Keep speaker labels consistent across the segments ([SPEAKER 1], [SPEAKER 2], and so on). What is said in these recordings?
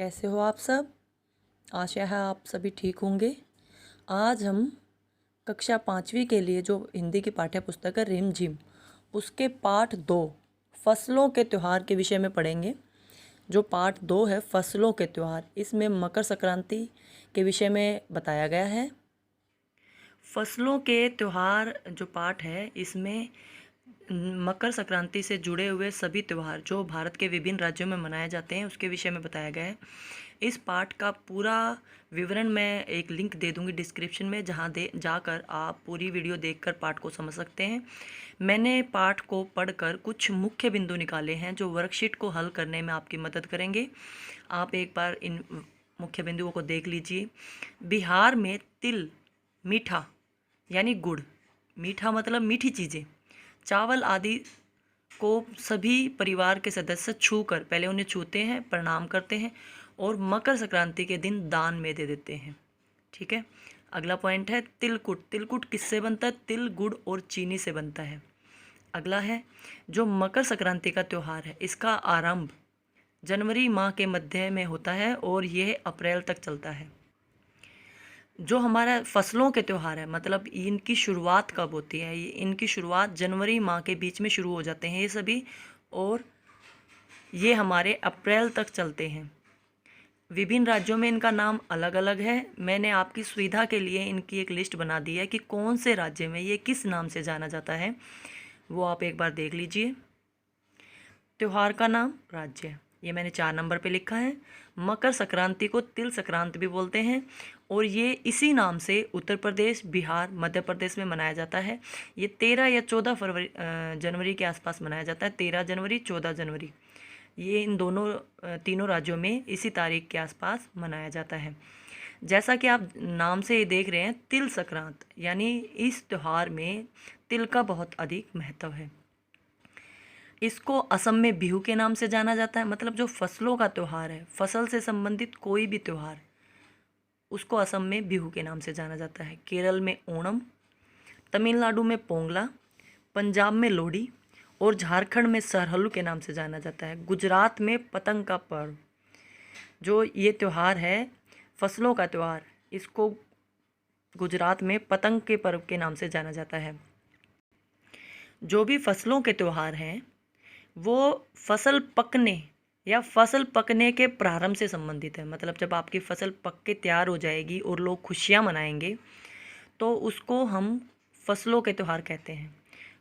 [SPEAKER 1] कैसे हो आप सब। आशा है आप सभी ठीक होंगे। आज हम कक्षा 5वीं के लिए जो हिंदी की पाठ्य पुस्तक है रिमझिम, उसके पाठ 2 फसलों के त्यौहार के विषय में पढ़ेंगे। जो पाठ 2 है फसलों के त्यौहार, इसमें मकर संक्रांति के विषय में बताया गया है। फसलों के त्यौहार जो पाठ है इसमें मकर संक्रांति से जुड़े हुए सभी त्यौहार जो भारत के विभिन्न राज्यों में मनाए जाते हैं उसके विषय में बताया गया है। इस पाठ का पूरा विवरण मैं एक लिंक दे दूंगी डिस्क्रिप्शन में, जहां जाकर आप पूरी वीडियो देखकर पाठ को समझ सकते हैं। मैंने पाठ को पढ़कर कुछ मुख्य बिंदु निकाले हैं जो वर्कशीट को हल करने में आपकी मदद करेंगे। आप एक बार इन मुख्य बिंदुओं को देख लीजिए। बिहार में तिल मीठा यानी गुड़, मीठा मतलब मीठी चीज़ें, चावल आदि को सभी परिवार के सदस्य छूकर पहले उन्हें छूते हैं, प्रणाम करते हैं और मकर संक्रांति के दिन दान में दे देते हैं। ठीक है। अगला पॉइंट है तिलकुट। तिलकुट किससे बनता है? तिल, गुड़ और चीनी से बनता है। अगला है जो मकर संक्रांति का त्यौहार है इसका आरंभ जनवरी माह के मध्य में होता है और यह अप्रैल तक चलता है। जो हमारा फसलों के त्यौहार है मतलब इनकी शुरुआत कब होती है? इनकी शुरुआत जनवरी माह के बीच में शुरू हो जाते हैं ये सभी, और ये हमारे अप्रैल तक चलते हैं। विभिन्न राज्यों में इनका नाम अलग अलग है। मैंने आपकी सुविधा के लिए इनकी एक लिस्ट बना दी है कि कौन से राज्य में ये किस नाम से जाना जाता है, वो आप एक बार देख लीजिए। त्यौहार का नाम, राज्य, ये मैंने 4 नंबर पे लिखा है। मकर संक्रांति को तिल संक्रांति भी बोलते हैं और ये इसी नाम से उत्तर प्रदेश, बिहार, मध्य प्रदेश में मनाया जाता है। ये 13 या 14 जनवरी के आसपास मनाया जाता है। 13 जनवरी, 14 जनवरी, ये इन तीनों राज्यों में इसी तारीख के आसपास मनाया जाता है। जैसा कि आप नाम से ये देख रहे हैं तिल संक्रांत, यानी इस त्यौहार में तिल का बहुत अधिक महत्व है। इसको असम में बिहू के नाम से जाना जाता है। मतलब जो फसलों का त्यौहार है, फसल से संबंधित कोई भी त्यौहार, उसको असम में बिहू के नाम से जाना जाता है। केरल में ओणम, तमिलनाडु में पोंगला, पंजाब में लोहड़ी और झारखंड में सरहल के नाम से जाना जाता है। गुजरात में पतंग का पर्व, जो ये त्यौहार है फसलों का त्यौहार, इसको गुजरात में पतंग के पर्व के नाम से जाना जाता है। जो भी फसलों के त्यौहार हैं वो फसल पकने या फसल पकने के प्रारंभ से संबंधित है। मतलब जब आपकी फसल पक के तैयार हो जाएगी और लोग खुशियाँ मनाएंगे तो उसको हम फसलों के त्यौहार कहते हैं,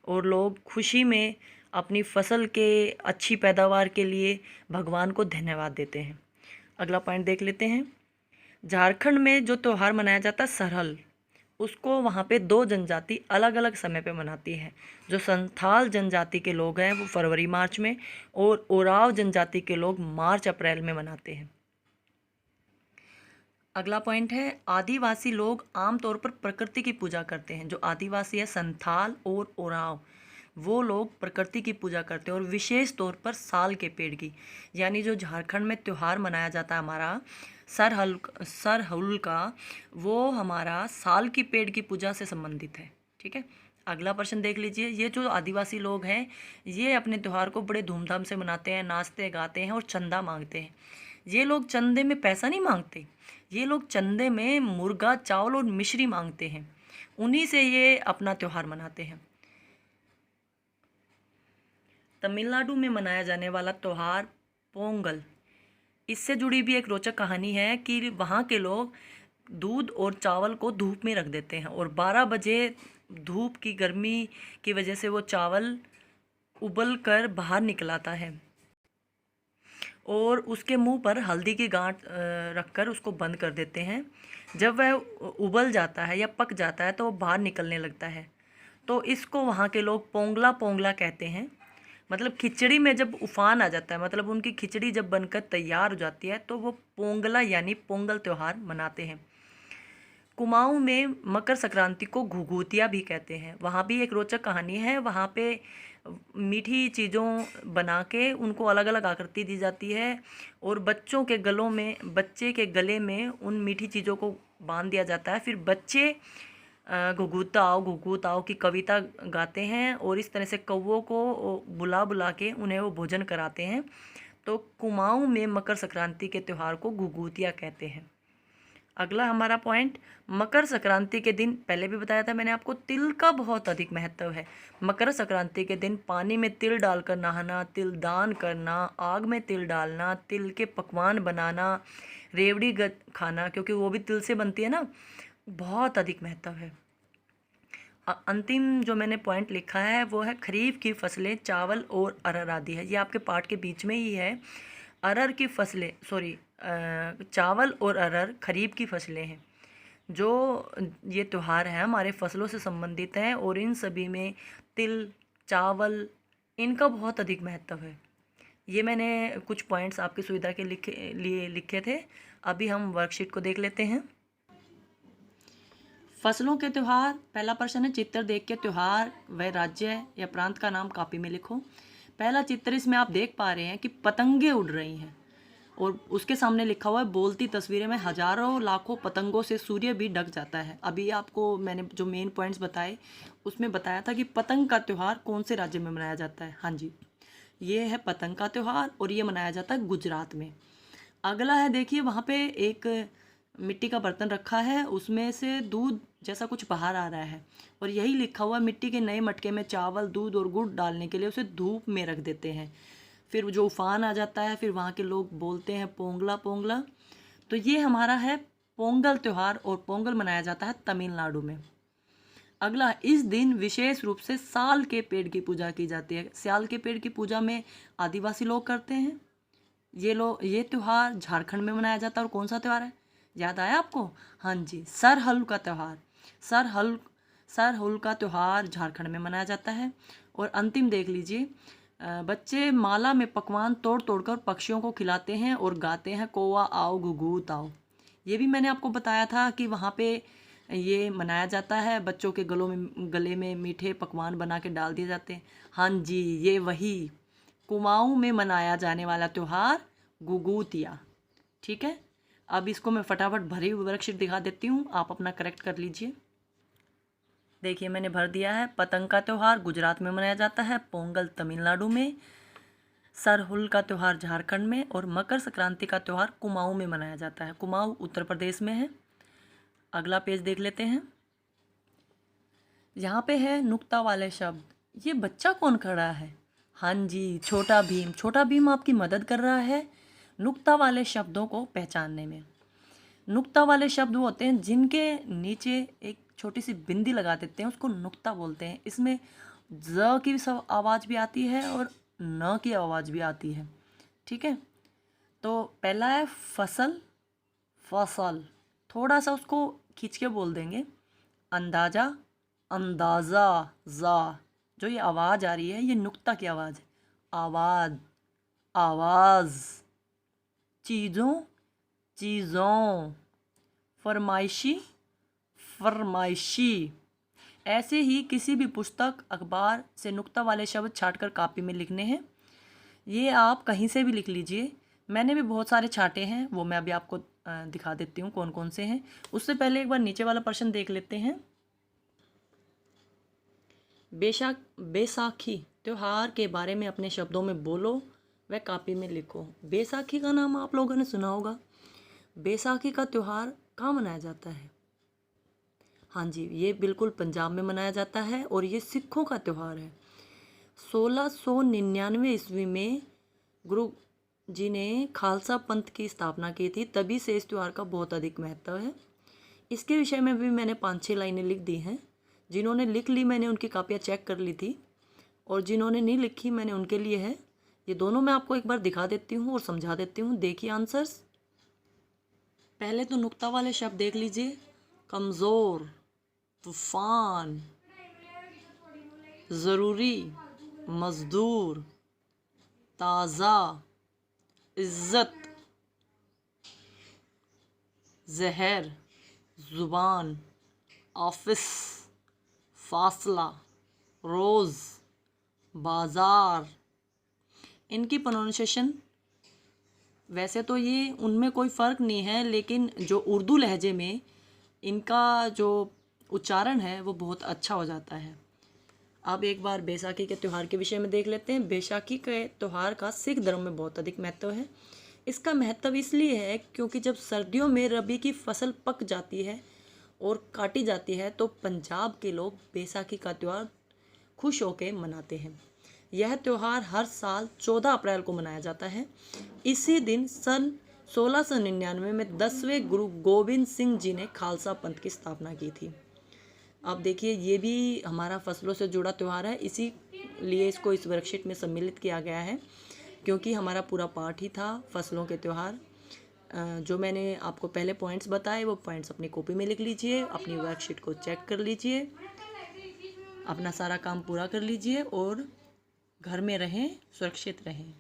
[SPEAKER 1] और लोग खुशी में अपनी फसल के अच्छी पैदावार के लिए भगवान को धन्यवाद देते हैं। अगला पॉइंट देख लेते हैं। झारखंड में जो त्यौहार मनाया जाता है सरहल, उसको वहाँ पे 2 जनजाति अलग अलग समय पे मनाती है। जो संथाल जनजाति के लोग हैं वो फरवरी मार्च में, और ओराव जनजाति के लोग मार्च अप्रैल में मनाते हैं। अगला पॉइंट है आदिवासी लोग आमतौर पर प्रकृति की पूजा करते हैं। जो आदिवासी है संथाल और ओराव, वो लोग प्रकृति की पूजा करते हैं और विशेष तौर पर साल के पेड़ की। यानी जो झारखंड में त्यौहार मनाया जाता है हमारा सरहुल का, वो हमारा साल की पेड़ की पूजा से संबंधित है। ठीक है। अगला प्रश्न देख लीजिए। ये जो आदिवासी लोग हैं ये अपने त्यौहार को बड़े धूमधाम से मनाते हैं, नाचते गाते हैं और चंदा मांगते हैं। ये लोग चंदे में पैसा नहीं मांगते, ये लोग चंदे में मुर्गा, चावल और मिश्री मांगते हैं। उन्हीं से ये अपना त्यौहार मनाते हैं। तमिलनाडु में मनाया जाने वाला त्यौहार पोंगल, इससे जुड़ी भी एक रोचक कहानी है कि वहाँ के लोग दूध और चावल को धूप में रख देते हैं और 12 बजे धूप की गर्मी की वजह से वो चावल उबल कर बाहर निकल आता है और उसके मुंह पर हल्दी की गांठ रखकर उसको बंद कर देते हैं। जब वह उबल जाता है या पक जाता है तो वो बाहर निकलने लगता है। तो इसको वहाँ के लोग पोंगला पोंगला कहते हैं। मतलब खिचड़ी में जब उफान आ जाता है, मतलब उनकी खिचड़ी जब बनकर तैयार हो जाती है तो वो पोंगला यानी पोंगल त्यौहार मनाते हैं। कुमाऊं में मकर संक्रांति को घुघुतिया भी कहते हैं। वहाँ भी एक रोचक कहानी है। वहाँ पे मीठी चीज़ों बना के उनको अलग अलग आकृति दी जाती है और बच्चे के गले में उन मीठी चीज़ों को बांध दिया जाता है। फिर बच्चे घुघुत आओ की कविता गाते हैं और इस तरह से कौवों को बुला बुला के उन्हें वो भोजन कराते हैं। तो कुमाऊं में मकर संक्रांति के त्यौहार को घुघुतिया कहते हैं। अगला हमारा पॉइंट, मकर संक्रांति के दिन, पहले भी बताया था मैंने आपको, तिल का बहुत अधिक महत्व है। मकर संक्रांति के दिन पानी में तिल डालकर नहाना, तिल दान करना, आग में तिल डालना, तिल के पकवान बनाना, रेवड़ी खाना, क्योंकि वो भी तिल से बनती है ना, बहुत अधिक महत्व है। अंतिम जो मैंने पॉइंट लिखा है वो है खरीफ की फसलें चावल और अरहर आदि है। ये आपके पाठ के बीच में ही है। अरहर की फसलें, चावल और अरहर खरीफ की फसलें हैं। जो ये त्यौहार है हमारे फसलों से संबंधित हैं और इन सभी में तिल, चावल, इनका बहुत अधिक महत्व है। ये मैंने कुछ पॉइंट्स आपकी सुविधा के लिए लिखे थे। अभी हम वर्कशीट को देख लेते हैं। फसलों के त्यौहार, पहला प्रश्न है, चित्र देख के त्यौहार व राज्य या प्रांत का नाम कॉपी में लिखो। पहला चित्र, इसमें आप देख पा रहे हैं कि पतंगे उड़ रही हैं और उसके सामने लिखा हुआ है बोलती तस्वीरें में हजारों लाखों पतंगों से सूर्य भी ढक जाता है। अभी आपको मैंने जो मेन पॉइंट्स बताए उसमें बताया था कि पतंग का त्यौहार कौन से राज्य में मनाया जाता है। हाँ जी, ये है पतंग का त्यौहार और ये मनाया जाता है गुजरात में। अगला है, देखिए वहाँ पे एक मिट्टी का बर्तन रखा है, उसमें से दूध जैसा कुछ बाहर आ रहा है और यही लिखा हुआ, मिट्टी के नए मटके में चावल, दूध और गुड़ डालने के लिए उसे धूप में रख देते हैं। फिर जो उफान आ जाता है, फिर वहाँ के लोग बोलते हैं पोंगला पोंगला। तो ये हमारा है पोंगल त्यौहार और पोंगल मनाया जाता है तमिलनाडु में। अगला, इस दिन विशेष रूप से साल के पेड़ की पूजा की जाती है। साल के पेड़ की पूजा में आदिवासी लोग करते हैं। ये त्यौहार झारखंड में मनाया जाता है। और कौन सा त्यौहार है, याद आया आपको? हाँ जी, सरहल का त्यौहार। सरहुल का त्यौहार झारखंड में मनाया जाता है। और अंतिम देख लीजिए, बच्चे माला में पकवान तोड़ तोड़कर पक्षियों को खिलाते हैं और गाते हैं कौवा आओ घुघुत आओ। ये भी मैंने आपको बताया था कि वहाँ पे ये मनाया जाता है, बच्चों के गले में मीठे पकवान बना के डाल दिए जाते हैं। हाँ जी, ये वही कुमाऊं में मनाया जाने वाला त्यौहार घुघुतिया। ठीक है, अब इसको मैं फटाफट भरी हुई वर्कशीट दिखा देती हूँ, आप अपना करेक्ट कर लीजिए। देखिए मैंने भर दिया है। पतंग का त्यौहार गुजरात में मनाया जाता है, पोंगल तमिलनाडु में, सरहुल का त्यौहार झारखंड में और मकर संक्रांति का त्यौहार कुमाऊं में मनाया जाता है। कुमाऊं उत्तर प्रदेश में है। अगला पेज देख लेते हैं। यहाँ पे है नुक्ता वाले शब्द। ये बच्चा कौन खड़ा है? हाँ जी, छोटा भीम। छोटा भीम आपकी मदद कर रहा है नुक्ता वाले शब्दों को पहचानने में। नुक्ता वाले शब्द वो होते हैं जिनके नीचे एक छोटी सी बिंदी लगा देते हैं, उसको नुक्ता बोलते हैं। इसमें ज की आवाज़ भी आती है और न की आवाज़ भी आती है। ठीक है, तो पहला है फसल, फसल, थोड़ा सा उसको खींच के बोल देंगे। अंदाजा, अंदाज़ा, जा, जो ये आवाज़ आ रही है ये नुक्ता की आवाज़ है। आवाज़, आवाज़, चीज़ों, चीज़ों, फरमाइशी, फरमाइशी। ऐसे ही किसी भी पुस्तक, अखबार से नुक्ता वाले शब्द छांटकर कॉपी में लिखने हैं। ये आप कहीं से भी लिख लीजिए। मैंने भी बहुत सारे छांटे हैं, वो मैं अभी आपको दिखा देती हूँ कौन कौन से हैं। उससे पहले एक बार नीचे वाला प्रश्न देख लेते हैं। बैसाखी त्यौहार के बारे में अपने शब्दों में बोलो व कॉपी में लिखो। बैसाखी का नाम आप लोगों ने सुना होगा। बैसाखी का त्यौहार कहाँ मनाया जाता है? हाँ जी, ये बिल्कुल पंजाब में मनाया जाता है और ये सिखों का त्यौहार है। 1699 ईस्वी में गुरु जी ने खालसा पंथ की स्थापना की थी, तभी से इस त्यौहार का बहुत अधिक महत्व है। इसके विषय में भी मैंने 5-6 लाइनें लिख दी हैं। जिन्होंने लिख ली मैंने उनकी कापियाँ चेक कर ली थी और जिन्होंने नहीं लिखी मैंने उनके लिए है। ये दोनों मैं आपको एक बार दिखा देती हूँ और समझा देती हूँ। देखिए आंसर्स। पहले तो नुक्ता वाले शब्द देख लीजिए। कमज़ोर, तूफान, ज़रूरी, मज़दूर, ताज़ा, इज़्ज़त, जहर, ज़ुबान, ऑफिस, फासला, रोज़, बाज़ार। इनकी प्रोनाउंसिएशन वैसे तो ये उनमें कोई फ़र्क नहीं है, लेकिन जो उर्दू लहजे में इनका जो उच्चारण है वो बहुत अच्छा हो जाता है। अब एक बार बैसाखी के त्यौहार के विषय में देख लेते हैं। बैसाखी के त्यौहार का सिख धर्म में बहुत अधिक महत्व है। इसका महत्व इसलिए है क्योंकि जब सर्दियों में रबी की फसल पक जाती है और काटी जाती है तो पंजाब के लोग बैसाखी का त्यौहार खुश होकर मनाते हैं। यह त्यौहार हर साल 14 अप्रैल को मनाया जाता है। इसी दिन सन 1699 में 10वें गुरु गोविंद सिंह जी ने खालसा पंथ की स्थापना की थी। अब देखिए ये भी हमारा फसलों से जुड़ा त्यौहार है, इसीलिए इसको इस वर्कशीट में सम्मिलित किया गया है क्योंकि हमारा पूरा पाठ ही था फसलों के त्यौहार। जो मैंने आपको पहले पॉइंट्स बताए वो पॉइंट्स अपनी कॉपी में लिख लीजिए, अपनी वर्कशीट को चेक कर लीजिए, अपना सारा काम पूरा कर लीजिए और घर में रहें, सुरक्षित रहें।